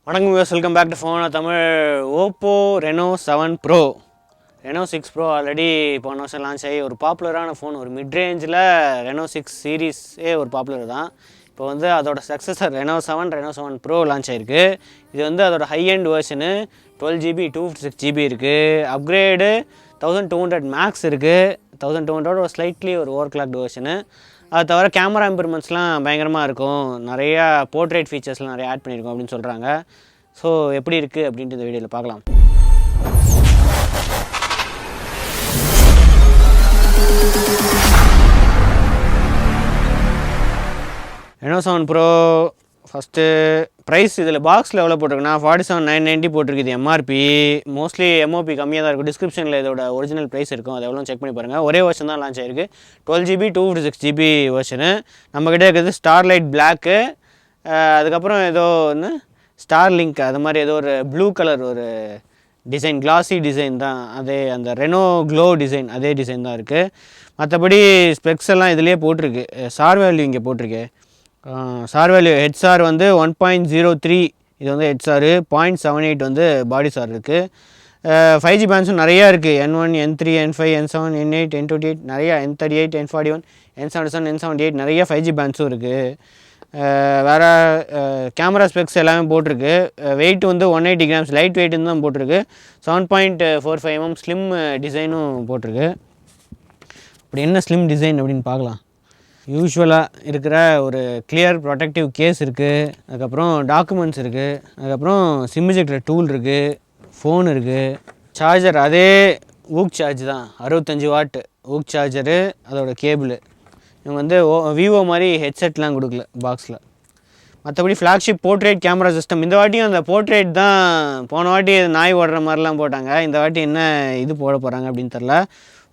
வணக்கம் viewers, welcome back to phone Tamil. Oppo Reno 7 pro, Reno 6 pro already போன வருஷம் launch ஆகி ஒரு பாப்புலரான ஃபோன். ஒரு மிட் ரேஞ்சில் ரெனோ 6 சீரீஸே ஒரு பாப்புலர் தான். இப்போ வந்து அதோட சக்ஸஸர் ரெனோ 7 ப்ரோ லான்ச் ஆகிருக்கு. இது வந்து அதோட ஹை எண்ட் வேர்ஷனு 12GB 256GB இருக்குது. அப்கிரேடு 1200 மேக்ஸ் இருக்குது. 1200 ஒரு ஸ்லைட்லி ஒரு ஓவர் கிளாக்டு வேர்ஷனு. அது தவிர கேமரா இம்ப்ரூவ்மெண்ட்ஸ்லாம் பயங்கரமாக இருக்கும். நிறையா போர்ட்ரேட் ஃபீச்சர்ஸ்லாம் நிறையா ஆட் பண்ணியிருக்கோம் அப்படின்னு சொல்கிறாங்க. ஸோ எப்படி இருக்குது அப்படின்ட்டு இந்த வீடியோவில் பார்க்கலாம். ரெனோ 7 ப்ரோ ஃபஸ்ட்டு ப்ரைஸ் இதில் பாக்ஸில் எவ்வளோ போட்டிருக்குன்னா 47,990 போட்டிருக்கு. இது எம்ஆர்பி. மோஸ்ட்லி எம்ஓபி கம்மியாக தான் இருக்கும். டிஸ்கிரிப்ஷனில் இதோட ஒரிஜினல் ப்ரைஸ் இருக்கும், அது எவ்வளோ செக் பண்ணி பாருங்கள். ஒரே வருஷன் தான் லான்ச் ஆகிருக்கு. 12GB 256GB version. நம்மக்கிட்ட இருக்கிறது ஸ்டார்லைட் பிளாக்கு, அதுக்கப்புறம் ஏதோ ஒன்று ஸ்டார் லிங்க், அது மாதிரி ஏதோ ஒரு ப்ளூ கலர் ஒரு டிசைன், கிளாஸி டிசைன் தான். அதே அந்த ரெனோ க்ளோ டிசைன், அதே டிசைன் தான் இருக்குது. மற்றபடி ஸ்பெக்ஸ் எல்லாம் இதிலே போட்டிருக்கு. சார் வேல்யூ இங்கே போட்டிருக்கு. சார் வேல்யூ ஹெட்சார் வந்து 1.03, இது வந்து ஹெட்சாரு. 0.78 வந்து பாடி சார் இருக்குது. 5G பேண்ட்ஸும் நிறையா இருக்குது. N1, N3, N5, N7, N8, N28, நிறையா N38, N41, N77, N78 நிறைய 5G பேண்ட்ஸும் இருக்குது. வேறு கேமரா ஸ்பெக்ஸ் எல்லாமே போட்டிருக்கு. வெயிட் வந்து 180 grams, லைட் வெயிட்னு தான் போட்டிருக்கு. 7.45mm ஸ்லிம் டிசைனும் போட்டிருக்கு. அப்படி என்ன ஸ்லிம் டிசைன் அப்படின்னு பார்க்கலாம். யூஸ்வலாக இருக்கிற ஒரு கிளியர் ப்ரொடெக்டிவ் கேஸ் இருக்குது. அதுக்கப்புறம் டாக்குமெண்ட்ஸ் இருக்குது. அதுக்கப்புறம் சிம் இஜெக்டர் டூல் இருக்குது. ஃபோன் இருக்குது. சார்ஜர் அதே ஊக் சார்ஜ் தான், 65 வாட் ஊக் சார்ஜரு. அதோட கேபிள் இவங்க வந்து விவோ மாதிரி ஹெட்செட்லாம் கொடுக்கல பாக்ஸில். மற்றபடி ஃப்ளாக்ஷிப் போர்ட்ரேட் கேமரா சிஸ்டம். இந்த வாட்டியும் அந்த போர்ட்ரேட் தான். போன வாட்டி நாய் ஓடுற மாதிரிலாம் போட்டாங்க. இந்த வாட்டி என்ன இது போட போகிறாங்க அப்படின்னு தெரில.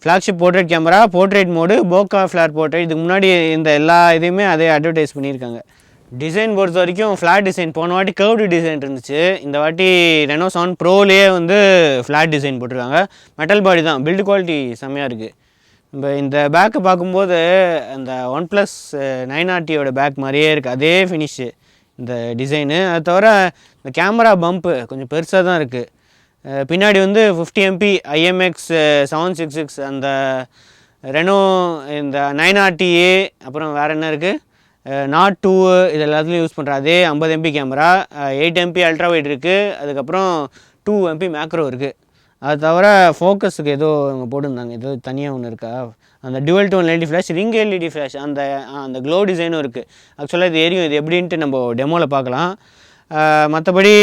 Flagship portrait camera, portrait mode, bokeh flare portrait. இதுக்கு முன்னாடி இந்த எல்லா இதையுமே அதே அட்வர்டைஸ் பண்ணியிருக்காங்க. டிசைன் பொறுத்த வரைக்கும் ஃப்ளாட் டிசைன். போன வாட்டி கர்வ்டு டிசைன் இருந்துச்சு. இந்த வாட்டி ரெனோ 7 ப்ரோலேயே வந்து ஃப்ளாட் டிசைன் போட்டிருக்காங்க. மெட்டல் பாடி தான். பில்டு குவாலிட்டி செம்மையாக இருக்குது. நம்ம இந்த பேக்கு பார்க்கும்போது அந்த OnePlus 9RTயோட பேக் மாதிரியே இருக்குது. அதே ஃபினிஷு இந்த டிசைனு. அது தவிர இந்த கேமரா பம்ப்பு கொஞ்சம் பெருசாக தான் இருக்குது. பின்னாடி வந்து 50MP IMX 766 அந்த ரெனோ இந்த 9RTA. அப்புறம் வேறு என்ன இருக்குது, நாட் 2 இது எல்லாத்துலேயும் யூஸ் பண்ணுற அதே 50MP camera. 8MP ultra wide இருக்குது. அதுக்கப்புறம் 2MP மேக்ரோ இருக்குது. அது தவிர ஃபோக்கஸுக்கு ஏதோ இவங்க போட்டிருந்தாங்க, ஏதோ தனியாக ஒன்று இருக்கா, அந்த dual tone LED flash, ring LED flash, அந்த க்ளோ டிசைனும் இருக்குது. ஆக்சுவலாக இது எரியும். இது எப்படின்ட்டு நம்ம டெமோவில் பார்க்கலாம். மற்றபடி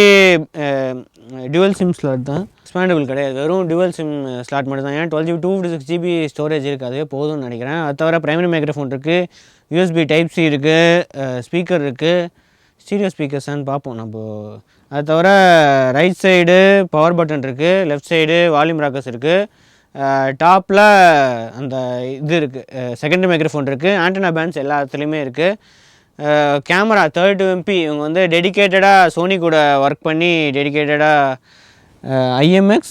டுவல் சிம் ஸ்லாட் தான், எக்ஸ்பேண்டபிள் கிடையாது. வெறும் டுவல் சிம் ஸ்லாட் மட்டும் தான். ஏன்னா 12GB 256GB ஸ்டோரேஜ் இருக்குது, அதே போதும்னு நினைக்கிறேன். அது தவிர ப்ரைமரி மைக்ரோஃபோன் இருக்குது, USB Type-C இருக்குது, ஸ்பீக்கர் இருக்குது. ஸ்டீரியோ ஸ்பீக்கர்ஸான்னு பார்ப்போம் நம்ம. அது தவிர ரைட் சைடு பவர் பட்டன் இருக்குது, லெஃப்ட் சைடு வால்யூம் ராக்கர்ஸ் இருக்குது. டாப்பில் அந்த இது இருக்குது, செகண்டரி மைக்ரோஃபோன் இருக்குது. ஆண்டனா பேண்ட்ஸ் எல்லா இடத்துலையுமே இருக்குது. Camera 32MP. இவங்க வந்து டெடிக்கேட்டடாக சோனி கூட ஒர்க் பண்ணி டெடிக்கேட்டடாக IMX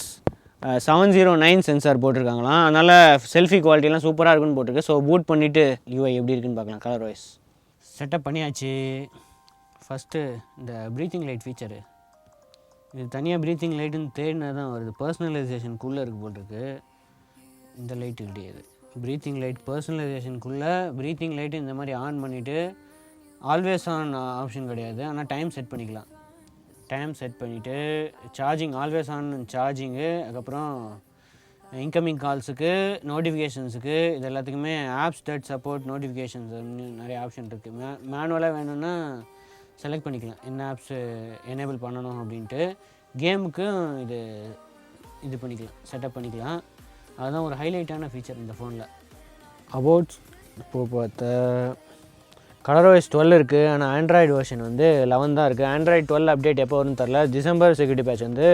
709 சென்சார் போட்டிருக்காங்களாம். அதனால் செல்ஃபி குவாலிட்டிலாம் சூப்பராக இருக்குன்னு போட்டிருக்கு. ஸோ பூட் பண்ணிவிட்டு UI எப்படி இருக்குன்னு பார்க்கலாம். கலர் வைஸ் செட்டப் பண்ணியாச்சு. ஃபஸ்ட்டு இந்த ப்ரீத்திங் லைட் ஃபீச்சரு, இது தனியாக ப்ரீத்திங் லைட்டுன்னு தேடினா தான் வருது. பர்சனலைசேஷனுக்குள்ளே இருக்குது போட்டிருக்கு. இந்த லைட்டு கிடையாது. ப்ரீத்திங் லைட் பர்சனலைசேஷனுக்குள்ளே ப்ரீத்திங் லைட்டு இந்த மாதிரி ஆன் பண்ணிவிட்டு ஆல்வேஸ் ஆன் ஆப்ஷன் கிடையாது, ஆனால் டைம் செட் பண்ணிக்கலாம். டைம் செட் பண்ணிவிட்டு சார்ஜிங் ஆல்வேஸ் ஆன் சார்ஜிங்கு. அதுக்கப்புறம் இன்கமிங் கால்ஸுக்கு, நோட்டிஃபிகேஷன்ஸுக்கு, இது எல்லாத்துக்குமே ஆப்ஸ் தட் சப்போர்ட் நோட்டிஃபிகேஷன்ஸ் நிறைய ஆப்ஷன் இருக்குது. மேனுவலாக வேணும்னா செலக்ட் பண்ணிக்கலாம் என்ன ஆப்ஸு எனேபிள் பண்ணணும் அப்படின்ட்டு. கேமுக்கும் இது பண்ணிக்கலாம், செட்டப் பண்ணிக்கலாம். அதுதான் ஒரு ஹைலைட்டான ஃபீச்சர் இந்த ஃபோனில். அபவுட் இப்போது பார்த்த கலர் வைஸ் 12 இருக்குது, ஆனால் ஆண்ட்ராய்டு வெர்ஷன் வந்து 11 தான் இருக்குது. ஆண்ட்ராய்டு 12 அப்டேட் எப்போ வரும்னு தெரில. டிசம்பர் செக்யூரிட்டி பேட்ச் வந்து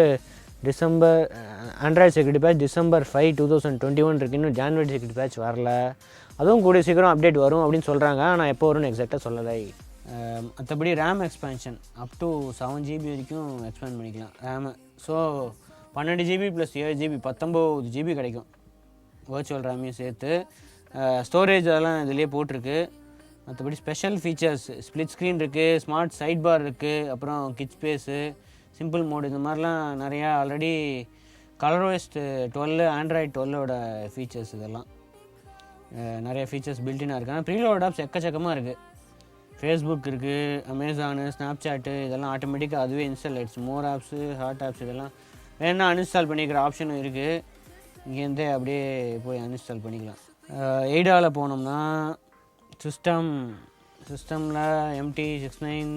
ஆண்ட்ராய்டு செக்யூரிட்டி பேட்ச் December 5, 2021 இருக்குது. இன்னும் ஜான்வரி செக்யூரிட்டி பேட்ச் வரல. அதுவும் கூடிய சீக்கிரம் அப்டேட் வரும் அப்படின்னு சொல்கிறாங்க, ஆனால் எப்போ வரும்னு எக்ஸாக்டாக சொல்லலை. மற்றபடி RAM expansion up to 7GB வரைக்கும் எக்ஸ்பேண்ட் பண்ணிக்கலாம் RAM. So 12GB + 7GB 19GB கிடைக்கும், வர்ச்சுவல் ரேமையும் சேர்த்து. ஸ்டோரேஜ் அதெல்லாம் இதிலே போட்டிருக்கு. மற்றபடி ஸ்பெஷல் ஃபீச்சர்ஸ் ஸ்ப்ளிட் ஸ்க்ரீன் இருக்குது, ஸ்மார்ட் சைட் பார் இருக்குது, அப்புறம் கிட் ஸ்பேஸு, சிம்பிள் மோடு, இந்த மாதிரிலாம் நிறையா ஆல்ரெடி கலர்வைஸ்டு 12 ஆண்ட்ராய்டு 12ஓட ஃபீச்சர்ஸ். இதெல்லாம் நிறைய ஃபீச்சர்ஸ் பில்டினாக இருக்குது. ஆனால் ப்ரீலோட் ஆப்ஸ் எக்கச்சக்கமாக இருக்குது. ஃபேஸ்புக் இருக்குது, அமேசானு, ஸ்னாப்சாட்டு, இதெல்லாம் ஆட்டோமேட்டிக்காக அதுவே இன்ஸ்டால் ஆகிடுச்சு. மோர் ஆப்ஸு, ஹாட் ஆப்ஸ் இதெல்லாம் வேணால் அன்இன்ஸ்டால் பண்ணிக்கிற ஆப்ஷனும் இருக்குது. இங்கேருந்தே அப்படியே போய் அன்இன்ஸ்டால் பண்ணிக்கலாம். எய்டாவில் போனோம்னா சிஸ்டமில் MT69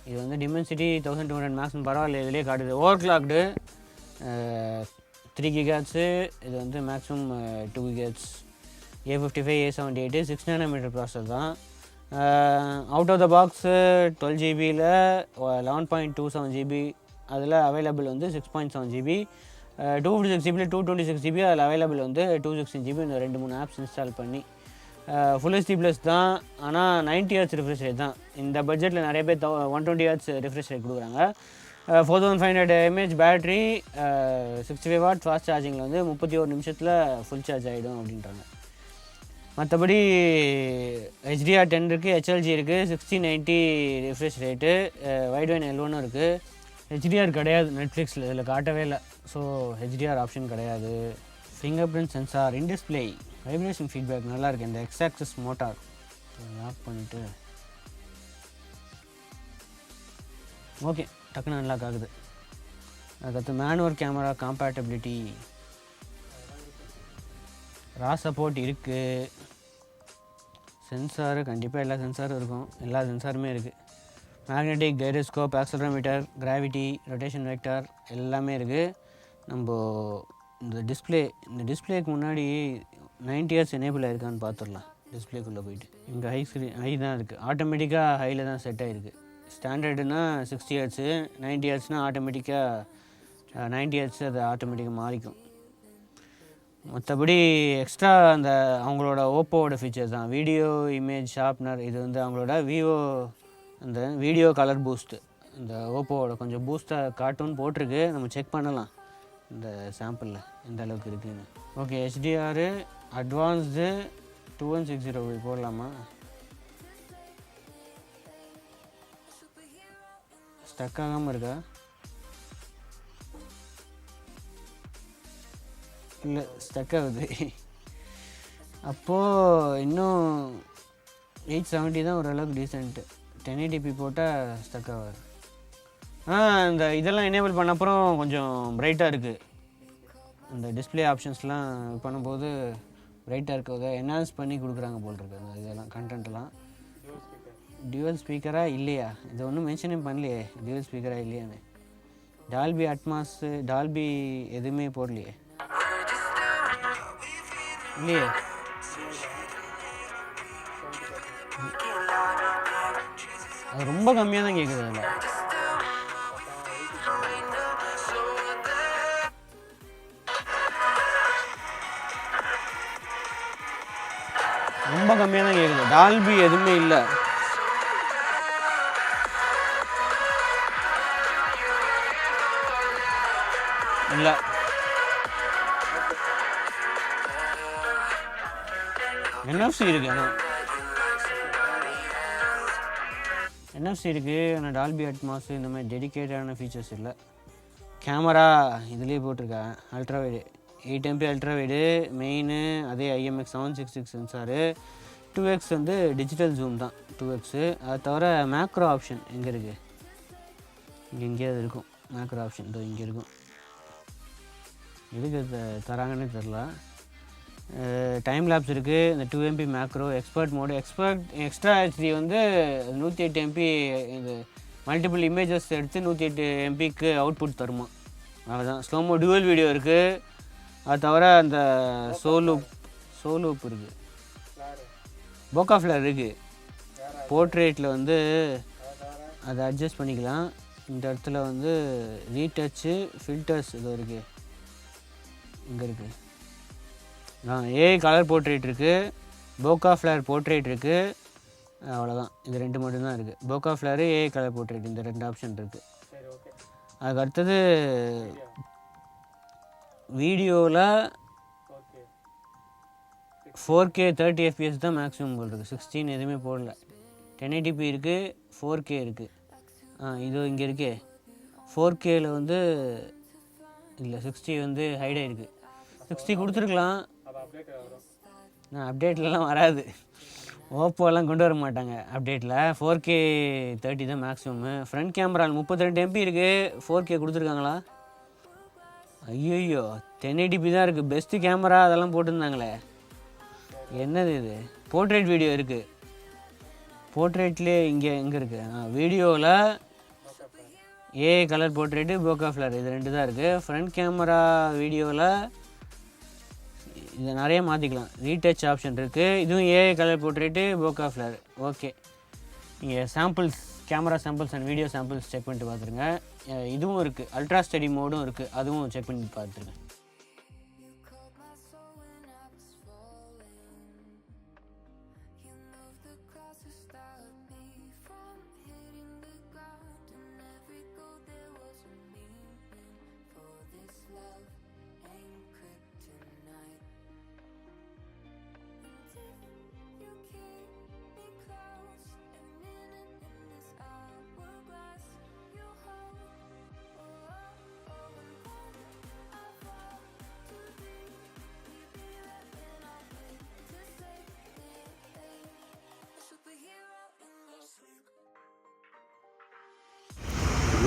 இது வந்து Dimensity 1200 மேக்ஸ்னு பரவாயில்ல, இதிலே காட்டுது. ஓவர் கிளாக்டு 3 GHz, இது வந்து maximum 2 GHz. A55 A78 6 nm processor தான். அவுட் ஆஃப் த பாக்ஸு 12 GBயில் 11.27 GB அதில் அவைலபிள் வந்து 6.7 GB. 256 GBயில் 226 GB அதில் அவைலபிள் வந்து 216 GB. இந்த 2-3 ஆப்ஸ் இன்ஸ்டால் பண்ணி ஃபுல் HD ப்ளஸ் தான். ஆனால் 90 Hz ரிஃப்ரெஷ் ரேட் தான். இந்த பட்ஜெட்டில் நிறைய பேர் 120 Hz ரிஃப்ரெஷ் ரேட் கொடுக்குறாங்க. 4500 mAh பேட்ரி, 65 வாட் ஃபாஸ்ட் சார்ஜிங்கில் வந்து 31 நிமிஷத்தில் ஃபுல் சார்ஜ் ஆகிடும் அப்படின்றாங்க. மற்றபடி HDR10 இருக்குது, HLG இருக்குது, 1690 ரிஃப்ரெஷ் ரேட்டு, வைட் L1 இருக்குது. HDR கிடையாது நெட்ஃப்ளிக்ஸில், இதில் காட்டவே இல்லை. ஸோ HDR ஆப்ஷன் கிடையாது. Finger print sensor, in display, vibration feedback நல்லாயிருக்கு. இந்த எக்ஸாக்சஸ் மோட்டார் ஆஃப் பண்ணிவிட்டு ஓகே டக்குன்னு அன்லாக் ஆகுது. அதுக்கடுத்து மேனுவல் கேமரா காம்பேட்டபிலிட்டி, ரா சப்போர்ட் இருக்குது. சென்சாரு கண்டிப்பாக எல்லா சென்சாரும் இருக்கும், எல்லா சென்சாருமே இருக்குது. Magnetic, gyroscope, accelerometer, gravity, rotation vector எல்லாமே இருக்குது. நம்ம இந்த டிஸ்பிளேக்கு முன்னாடி 90 Hz எனேபிள் ஆயிருக்கான்னு பார்த்துடலாம். டிஸ்பிளேக்குள்ளே போயிட்டு இங்கே ஹை தான் இருக்குது, ஆட்டோமேட்டிக்காக ஹையில் தான் செட் ஆகிருக்கு. ஸ்டாண்டர்டுனா 60 Hz, 90 Hzனா ஆட்டோமேட்டிக்காக 90 Hz அது ஆட்டோமேட்டிக்காக மாறிக்கும். மற்றபடி எக்ஸ்ட்ரா அந்த அவங்களோட ஓப்போவோட ஃபீச்சர்ஸ் தான். வீடியோ இமேஜ் ஷார்ப்னர், இது வந்து அவங்களோட விவோ அந்த வீடியோ கலர் பூஸ்ட்டு, இந்த ஓப்போவோட கொஞ்சம் பூஸ்ட்டாக கார்ட்டூன் போட்டிருக்கு. நம்ம செக் பண்ணலாம் இந்த சாம்பிளில் எந்த அளவுக்கு இருக்குதுன்னு. ஓகே, HDR அட்வான்ஸ்டு 2160 போடலாமா? ஸ்டக் ஆகாமல் இருக்கா? இல்லை, ஸ்டக் ஆகுது. அப்போது இன்னும் 870 தான் ஓரளவுக்கு டீசென்ட்டு. 1080p போட்டால் ஸ்டக் ஆகாது. இந்த இதெல்லாம் எனேபிள் பண்ண அப்புறம் கொஞ்சம் பிரைட்டாக இருக்குது. இந்த டிஸ்பிளே ஆப்ஷன்ஸ்லாம் பண்ணும்போது பிரைட்டாக இருக்குது. என்ஹான்ஸ் பண்ணி கொடுக்குறாங்க போல் இருக்குது அந்த இதெல்லாம் கண்டென்ட்லாம். டியூவல் ஸ்பீக்கராக இல்லையா? இது ஒன்றும் மென்ஷனே பண்ணலையே, டியூவல் ஸ்பீக்கராக இல்லையான்னு. டால்பி அட்மாஸ், டால்பி எதுவுமே போடலையே. இல்லையே. அது ரொம்ப கம்மியாக தான் கேட்குது. அதில் ரொம்ப கம்மியாக தான் கேட்குது. டால்பி எதுவுமே இல்லை. இல்லை, NFC இருக்குது. NFC இருக்குது, ஆனால் டால்பி அட்மாஸ் இந்த மாதிரி டெடிக்கேட்டான ஃபீச்சர்ஸ் இல்லை. கேமரா இதுலேயே போட்டிருக்கேன், ultra wide 8 MP ultra wide main. அதே IMX 766 சென்சாரு. 2x வந்து டிஜிட்டல் ஜூம் தான் 2x. அதை தவிர மேக்ரோ ஆப்ஷன் எங்கே இருக்குது? இங்கே எங்கேயாவது இருக்கும் மேக்ரோ ஆப்ஷன். இதோ இங்கே இருக்கும். எதுக்கு தராங்கன்னு தெரில. டைம் லேப்ஸ் இருக்குது. இந்த 2 MP macro, expert mode, extra HD வந்து 108 MP. இது மல்டிபிள் இமேஜஸ் எடுத்து 108 MPக்கு அவுட்புட் தருமா, அதுதான். ஸ்லோமோ டுவல் வீடியோ இருக்குது. அது தவிர அந்த சோலூப் இருக்குது. போக்கா ஃப்ளேர் இருக்குது. போர்ட்ரேட்டில் வந்து அதை அட்ஜஸ்ட் பண்ணிக்கலாம். இந்த இடத்துல வந்து ரீடச்சு, ஃபில்டர்ஸ் இது இருக்குது, இங்கே இருக்குது. ஏஐ கலர் போர்ட்ரேட் இருக்குது, போக்கா ஃப்ளேர் போர்ட்ரேட் இருக்குது. அவ்வளோதான், இது 2 மட்டும்தான் இருக்குது. போக்கா ஃப்ளேரு, ஏஐ கலர் போர்ட்ரேட், இந்த 2 ஆப்ஷன் இருக்குது. அதுக்கு அடுத்தது வீடியோவில் 4K 30 FPS தான் மேக்ஸிமம் போல் இருக்குது. 16 எதுவுமே போடல. 1080p இருக்குது, 4K இருக்குது. இது இங்கே இருக்கே 4Kயில் வந்து இல்லை 60 வந்து ஹைட் ஆகிருக்கு. 60 கொடுத்துருக்கலாம். அப்டேட்லலாம் வராது. ஓப்போலாம் கொண்டு வர மாட்டாங்க அப்டேட்டில். 4K 30 தான் மேக்ஸிமம்மு. ஃப்ரண்ட் கேமரா 32 MP இருக்குது. 4K கொடுத்துருக்காங்களா? ஐயோ 1080p தான் இருக்குது. பெஸ்ட்டு கேமரா அதெல்லாம் போட்டிருந்தாங்களே, என்னது இது? போர்ட்ரேட் வீடியோ இருக்குது. போர்ட்ரேட்லேயே எங்கே இருக்குது? வீடியோவில் ஏஐ கலர் போர்ட்ரேட்டு, போக்கா ஃப்ளர், இது 2 தான் இருக்குது. ஃப்ரண்ட் கேமரா வீடியோவில் இதை நிறைய மாற்றிக்கலாம். ரீடச் ஆப்ஷன் இருக்குது. இதுவும் AI colour portrait, bokeh flare. Okay, நீங்கள் samples, camera samples and video samples check பண்ணிட்டு பார்த்துருங்க. இதுவும் இருக்குது, அல்ட்ரா ஸ்டடி மோடும் இருக்குது, அதுவும் செக் பண்ணி பார்த்துருங்க.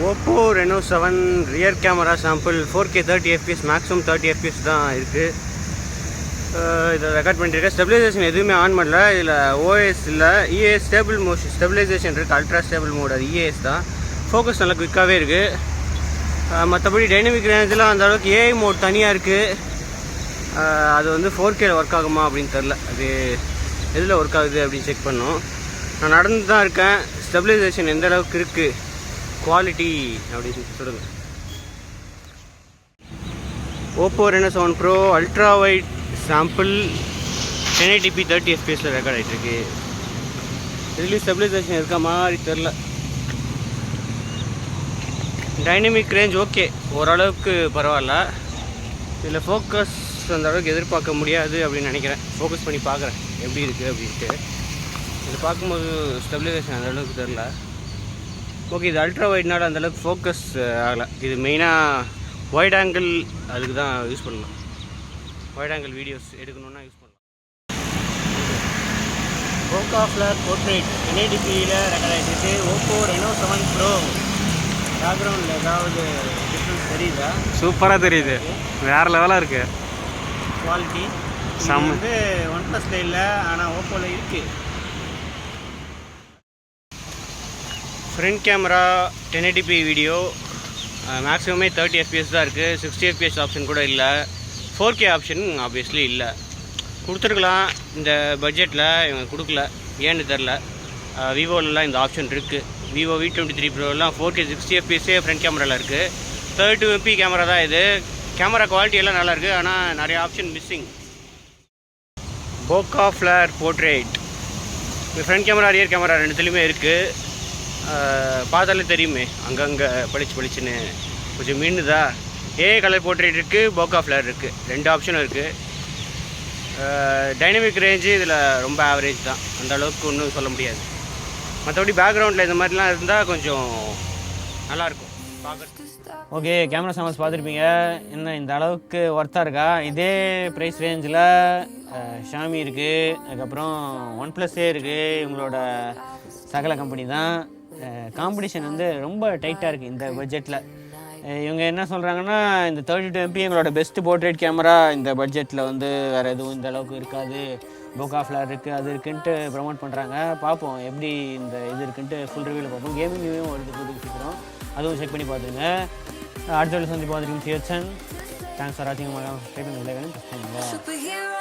OPPO Reno 7 rear camera sample 4K 30 FPS, maximum 30 FPS தான் இருக்குது. இதை ரெக்கார்ட் பண்ணியிருக்கேன். ஸ்டெபிலைசேஷன் எதுவுமே ஆன் பண்ணல. இதில் ஓஎஸ் இல்லை, இஏஎஸ் ஸ்டேபிள் மோஷன் ஸ்டெபிலைசேஷன் இருக்குது. அல்ட்ரா ஸ்டேபிள் மோட், அது இஏஎஸ் தான். ஃபோக்கஸ் நல்லா குவிக்காகவே இருக்குது. மற்றபடி டைனமிக் ரேஞ்செலாம் அந்த அளவுக்கு ஏஐ மோட் தனியாக இருக்குது. அது வந்து 4Kயில் ஒர்க் ஆகுமா அப்படின்னு தெரில. அது எதில் ஒர்க் ஆகுது அப்படின்னு செக் பண்ணோம். நான் நடந்து தான் இருக்கேன். ஸ்டெபிலைசேஷன் எந்த அளவுக்கு இருக்குது, குவாலிட்டி அப்படின்னு சொல்லுங்கள். OPPO Reno 7 Pro ultra wide sample 1080p 30 FPSல ரெக்கார்ட் ஆகிட்டுருக்கு. இதுலேயும் ஸ்டெபிலைசேஷன் இருக்க மாதிரி தெரில. டைனமிக் ரேஞ்ச் ஓகே, ஓரளவுக்கு பரவாயில்ல. இதில் ஃபோக்கஸ் அந்த அளவுக்கு எதிர்பார்க்க முடியாது அப்படின்னு நினைக்கிறேன். ஃபோக்கஸ் பண்ணி பார்க்குறேன் எப்படி இருக்குது அப்படின்ட்டு. இதை பார்க்கும்போது ஸ்டெபிலைசேஷன் அந்த அளவுக்கு தெரில. ஓகே, இது அல்ட்ரா வைட்னால அந்தளவுக்கு ஃபோக்கஸ் ஆகலை. இது மெயினாக வைட் ஆங்கிள், அதுக்கு தான் யூஸ் பண்ணலாம். வைட் ஆங்கிள் வீடியோஸ் எடுக்கணுன்னா யூஸ் பண்ணலாம். போக்கா ஃப்ளர் போர்ட்ரேட் 1080pயில் ரெக்கார்ட் ஆகிட்டு. OPPO Reno 7 Pro பேக்ரவுண்டில் ஏதாவது டிஃப்ரென்ஸ் தெரியுதா? சூப்பராக தெரியுது, வேறு லெவலாக இருக்குது குவாலிட்டி. வந்து OnePlusல இல்லை, ஆனால் ஓப்போவில் இருக்குது. ஃப்ரண்ட் கேமரா 1080p வீடியோ, மேக்ஸிமமே 30 FPS தான் இருக்குது. 60 FPS ஆப்ஷன் கூட இல்லை. 4K ஆப்ஷன் ஆப்வியஸ்லி இல்லை. கொடுத்துருக்கலாம், இந்த பட்ஜெட்டில் இவங்க கொடுக்கல, ஏன்னு தெரில. விவோலலாம் இந்த ஆப்ஷன் இருக்குது. விவோ V23 ப்ரோலாம் 4K 60 FPSே ஃப்ரண்ட் கேமராவில் இருக்குது. 32 MP கேமரா தான் இது. கேமரா குவாலிட்டி எல்லாம் நல்லாயிருக்கு, ஆனால் நிறைய option missing. Bokeh flare portrait front camera rear camera ரெண்டுத்துலேயுமே இருக்குது. பார்த்தாலே தெரியுமே, அங்கங்கே பளிச்சுன்னு கொஞ்சம் மின்னுதா. ஏஐ கலர் போர்ட்ரேட் இருக்குது, போக்கா ஃப்ளர் இருக்குது, 2 ஆப்ஷனும் இருக்குது. டைனமிக் ரேஞ்சு இதில் ரொம்ப ஆவரேஜ் தான், அந்த அளவுக்கு ஒன்றும் சொல்ல முடியாது. மற்றபடி பேக்ரவுண்டில் இந்த மாதிரிலாம் இருந்தால் கொஞ்சம் நல்லாயிருக்கும் பார்க்குறது. ஓகே, கேமரா சாம்பிள்ஸ் பார்த்துருப்பீங்க. என்ன இந்த அளவுக்கு ஒர்த்தாக இருக்கா? இதே ப்ரைஸ் ரேஞ்சில் ஷாமி இருக்குது, அதுக்கப்புறம் OnePlusே இருக்குது. இவங்களோட சகல கம்பெனி தான். காம்படிஷன் வந்து ரொம்ப டைட்டாக இருக்குது இந்த பட்ஜெட்டில். இவங்க என்ன சொல்கிறாங்கன்னா, இந்த 32 MP எங்களோட பெஸ்ட்டு போர்ட்ரேட் கேமரா இந்த பட்ஜெட்டில் வந்து வேறு எதுவும் இந்த அளவுக்கு இருக்காது, போக்கா ஃப்ளர் இருக்குது, அது இருக்குன்ட்டு ப்ரமோட் பண்ணுறாங்க. பார்ப்போம் எப்படி இந்த இது இருக்குன்ட்டு ஃபுல் ரிவ்யூவில் பார்ப்போம். கேமிங் ரிவ்யூவும் வருது கூடிய சீக்கிரம், அதுவும் செக் பண்ணி பார்த்துருங்க. அடுத்த வேலை சந்தி பார்த்துருக்கீங்க. தேங்க்ஸ் ஃபார் வாட்சிங். மறக்காம சப்ஸ்கிரைப் பண்ணுங்க.